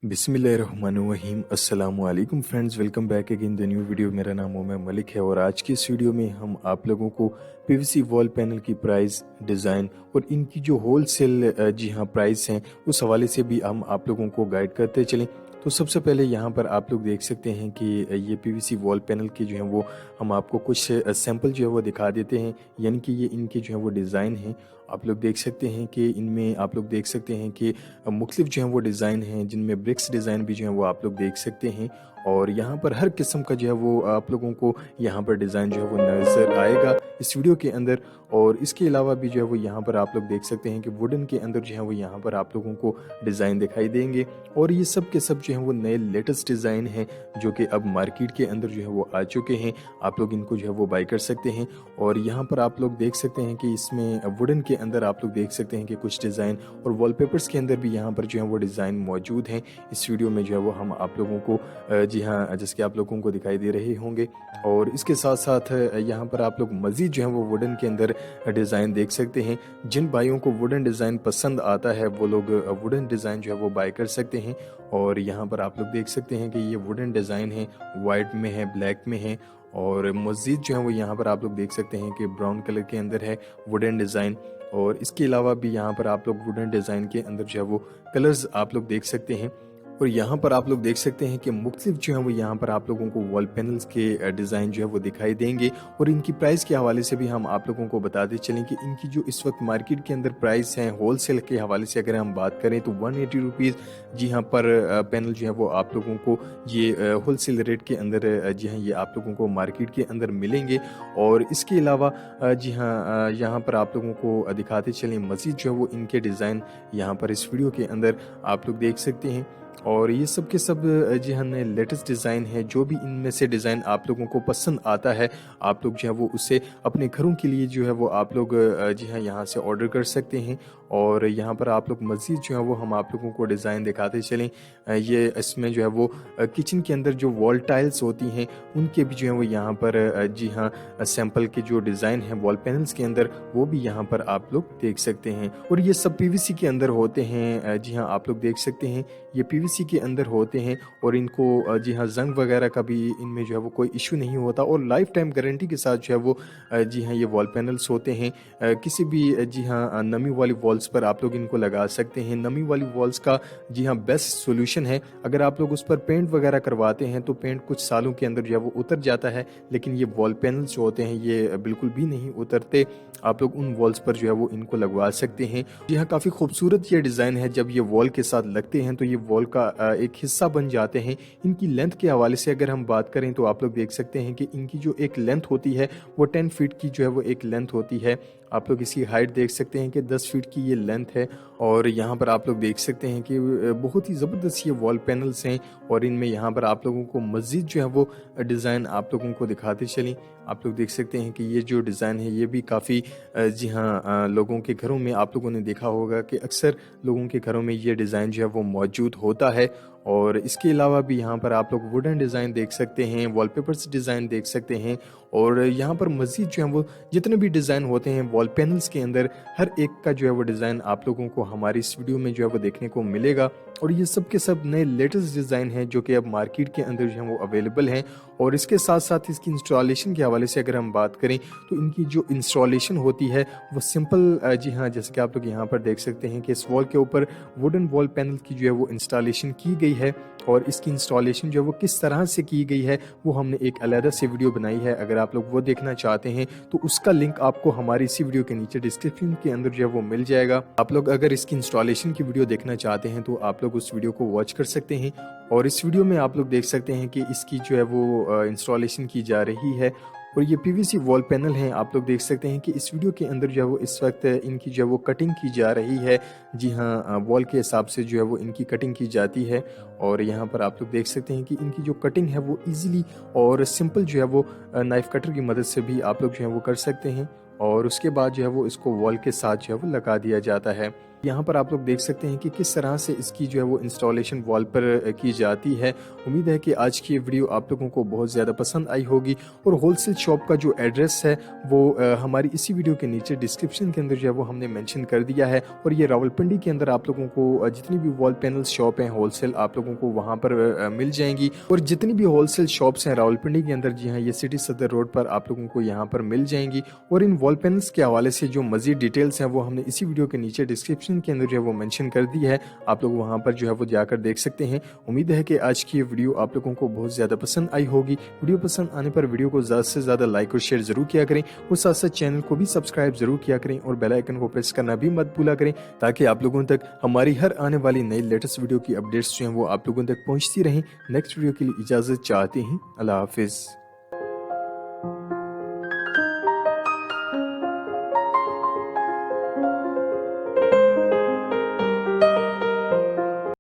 बिस्मिल्लाहिर्रहमानिर्रहीम अस्सलाम वालेकुम friends, welcome back again the new video. मेरा नाम उमर मलिक है और आज की इस वीडियो में हम आप लोगों को पीवीसी वॉल पैनल की प्राइस, डिज़ाइन और इनकी जो होलसेल जी हाँ प्राइस हैं उस हवाले से भी हम आप लोगों को गाइड करते चलें। तो सबसे पहले यहाँ पर आप लोग देख सकते हैं कि ये पीवीसी वॉल पैनल के जो हैं वो हम आपको कुछ सैंपल जो है वो दिखा देते हैं, यानी कि ये इनके जो है वो डिज़ाइन हैं। आप लोग देख सकते हैं कि इनमें आप लोग देख सकते हैं कि मुख्तलिफ जो है वो डिज़ाइन हैं, जिनमें ब्रिक्स डिज़ाइन भी जो है वो आप लोग देख सकते हैं। और यहाँ पर हर किस्म का जो है वो आप लोगों को यहाँ पर डिज़ाइन जो है वो नज़र आएगा इस वीडियो के अंदर। और इसके अलावा भी जो है वो यहाँ पर आप लोग देख सकते हैं कि वुडन के अंदर जो है वो यहाँ पर आप लोगों को डिज़ाइन दिखाई देंगे। और ये सब के सब जो है वो नए लेटेस्ट डिज़ाइन हैं जो कि अब मार्केट के अंदर जो है वो आ चुके हैं। आप लोग इनको जो है वो बाई कर सकते हैं। और यहाँ पर आप लोग देख सकते हैं कि इसमें वुडन के अंदर आप लोग देख सकते हैं कि कुछ डिज़ाइन और वॉलपेपर्स के अंदर भी यहाँ पर जो है वो डिज़ाइन मौजूद हैं। इस वीडियो में जो है वो हम आप लोगों को जी हाँ जिसके आप लोगों को दिखाई दे रहे होंगे। और इसके साथ साथ यहाँ पर आप लोग मज़ीद जो है वो वुडन के अंदर डिज़ाइन देख सकते हैं। जिन भाइयों को वुडन डिज़ाइन पसंद आता है वो लोग वुडन डिज़ाइन जो है वो बाय कर सकते हैं। और यहाँ पर आप लोग देख सकते हैं कि ये वुडन डिज़ाइन है, वाइट में है, ब्लैक में है। और मज़ीद जो है वो यहाँ पर आप लोग देख सकते हैं कि ब्राउन कलर के अंदर है वुडन डिज़ाइन। और इसके अलावा भी यहाँ पर आप लोग वुडन डिज़ाइन के अंदर जो है वो कलर्स आप लोग देख सकते हैं। और यहाँ पर आप लोग देख सकते हैं कि मुख्तलिफ जो है वो यहाँ पर आप लोगों को वॉल पैनल्स के डिज़ाइन जो है वो दिखाई देंगे। और इनकी प्राइस के हवाले से भी हम आप लोगों को बताते चलें कि इनकी जो इस वक्त मार्केट के अंदर प्राइस है होलसेल के हवाले से अगर हम बात करें तो 180 रुपीज़ जी हाँ पर पैनल जो है वो आप लोगों को ये होलसेल रेट के अंदर जी हाँ ये आप लोगों को मार्केट के अंदर मिलेंगे। और इसके अलावा जी हाँ यहाँ पर आप लोगों को दिखाते चलें मज़ीद जो है वो इनके डिज़ाइन यहाँ पर इस वीडियो के अंदर आप लोग देख सकते हैं। और ये सब के सब जी हाँ नए लेटेस्ट डिज़ाइन है। जो भी इनमें से डिज़ाइन आप लोगों को पसंद आता है आप लोग जो है वो उसे अपने घरों के लिए जो है वो आप लोग जी हाँ यहाँ से ऑर्डर कर सकते हैं। और यहाँ पर आप लोग मज़ीद जो है वो हम आप लोगों को डिज़ाइन दिखाते चलें। ये इसमें जो है वो किचन के अंदर जो वॉल टाइल्स होती हैं उनके भी जो है वो यहाँ पर जी हाँ सैंपल के जो डिज़ाइन हैं वॉल पैनल्स के अंदर वो भी यहाँ पर आप लोग देख सकते हैं। और ये सब पीवीसी के अंदर होते हैं। जी हाँ आप लोग देख सकते हैं ये पीवीसी के अंदर होते हैं। और इनको जी हाँ जंग वगैरह का भी इनमें जो है वो कोई इशू नहीं होता। और लाइफ टाइम गारंटी के साथ जो है वो जी हाँ ये वॉल पैनल्स होते हैं। किसी भी जी हाँ नमी वाली वॉल्स पर आप लोग इनको लगा सकते हैं। नमी वाली वॉल्स का जी हाँ बेस्ट सोल्यूशन है। अगर आप लोग उस पर पेंट वगैरह करवाते हैं तो पेंट कुछ सालों के अंदर जो है वो उतर जाता है, लेकिन ये वॉल पैनल्स जो होते हैं ये बिल्कुल भी नहीं उतरते। आप लोग उन वॉल्स पर जो है वो इनको लगवा सकते हैं। जी हाँ काफ़ी खूबसूरत ये डिज़ाइन है। जब ये वॉल के साथ लगते हैं तो ये वॉल का एक हिस्सा बन जाते हैं। इनकी लेंथ के हवाले से अगर हम बात करें तो आप लोग देख सकते हैं कि इनकी जो एक लेंथ होती है वो 10 फीट की जो है वो एक लेंथ होती है। आप लोग इसकी हाइट देख सकते हैं कि 10 फीट की ये लेंथ है। और यहाँ पर आप लोग देख सकते हैं कि बहुत ही ज़बरदस्त ये वॉल पैनल्स हैं। और इनमें यहाँ पर आप लोगों को मज़ीद जो है वो डिज़ाइन आप लोगों को दिखाते चलें। आप लोग देख सकते हैं कि ये जो डिज़ाइन है ये भी काफ़ी जी हाँ लोगों के घरों में आप लोगों ने देखा होगा कि अक्सर लोगों के घरों में ये डिज़ाइन जो है वो मौजूद होता है। और इसके अलावा भी यहाँ पर आप लोग वुडन डिज़ाइन देख सकते हैं, वॉलपेपर्स डिज़ाइन देख सकते हैं। और यहाँ पर मज़ीद जो है वो जितने भी डिज़ाइन होते हैं वॉल पैनल्स के अंदर हर एक का जो है वो डिज़ाइन आप लोगों को हमारी इस वीडियो में जो है वो देखने को मिलेगा। और ये सब के सब नए लेटेस्ट डिज़ाइन हैं जो कि अब मार्केट के अंदर जो है वो अवेलेबल हैं। और इसके साथ साथ इसकी इंस्टॉलेशन के हवाले से अगर हम बात करें तो इनकी जो इंस्टॉलेशन होती है वो सिंपल जी हाँ जैसे कि आप लोग यहाँ पर देख सकते हैं कि इस वॉल के ऊपर वुडन वॉल पैनल की जो है वो इंस्टॉलेशन की गई है। और इसकी इंस्टॉलेशन जो है वो किस तरह से की गई है वो हमने एक अलग से वीडियो बनाई है। अगर आप लोग वो देखना चाहते हैं तो उसका लिंक आपको हमारी इसी वीडियो के नीचे डिस्क्रिप्शन के अंदर जो है वो मिल जाएगा। आप लोग अगर इसकी इंस्टॉलेशन की वीडियो देखना चाहते हैं तो आप लोग उस वीडियो को वॉच कर सकते हैं। और इस वीडियो में आप लोग देख सकते हैं कि इसकी जो है वो इंस्टॉलेशन की जा रही है। और ये पीवीसी वॉल पैनल हैं। आप लोग देख सकते हैं कि इस वीडियो के अंदर जो है वो इस वक्त इनकी जो है वो कटिंग की जा रही है। जी हाँ वॉल के हिसाब से जो है वो इनकी कटिंग की जाती है। और यहाँ पर आप लोग देख सकते हैं कि इनकी जो कटिंग है वो इजीली और सिंपल जो है वो नाइफ कटर की मदद से भी आप लोग जो है वो कर सकते हैं। और उसके बाद जो है वो इसको वॉल के साथ जो है वो लगा दिया जाता है। यहाँ पर आप लोग देख सकते हैं कि किस तरह से इसकी जो है वो इंस्टॉलेशन वॉल पर की जाती है। उम्मीद है कि आज की ये वीडियो आप लोगों को बहुत ज़्यादा पसंद आई होगी और होलसेल शॉप का जो एड्रेस है वो हमारी इसी वीडियो के नीचे डिस्क्रिप्शन के अंदर जो है वो हमने मेंशन कर दिया है। और ये रावलपिंडी के अंदर आप लोगों को जितनी भी वॉल पैनल शॉप हैं होलसेल आप लोगों को वहाँ पर मिल जाएंगी। और जितनी भी होलसेल शॉप्स हैं रावलपिंडी के अंदर, जी हाँ, ये सिटी सदर रोड पर आप लोगों को यहाँ पर मिल जाएंगी। और इन वॉल पैनल्स के हवाले से जो मजीद डिटेल्स हैं वो हमने इसी वीडियो के नीचे डिस्क्रिप्शन के अंदर जो है वो मेंशन कर दी है। आप लोग वहां पर जो है वो जाकर देख सकते हैं। उम्मीद है कि आज की ये वीडियो आप लोगों को बहुत ज़्यादा पसंद आई होगी। वीडियो पसंद आने पर वीडियो को ज़्यादा से ज़्यादा लाइक और शेयर जरूर किया करें और साथ साथ चैनल को भी सब्सक्राइब जरूर किया करें और बेल आइकन को प्रेस करना भी मत भूला करें, ताकि आप लोगों तक हमारी हर आने वाली नई लेटेस्ट वीडियो की अपडेट्स जो हैं वो आप लोगों तक पहुँचती रहें। नेक्स्ट वीडियो के लिए इजाज़त चाहते हैं। अल्लाह हाफिज़।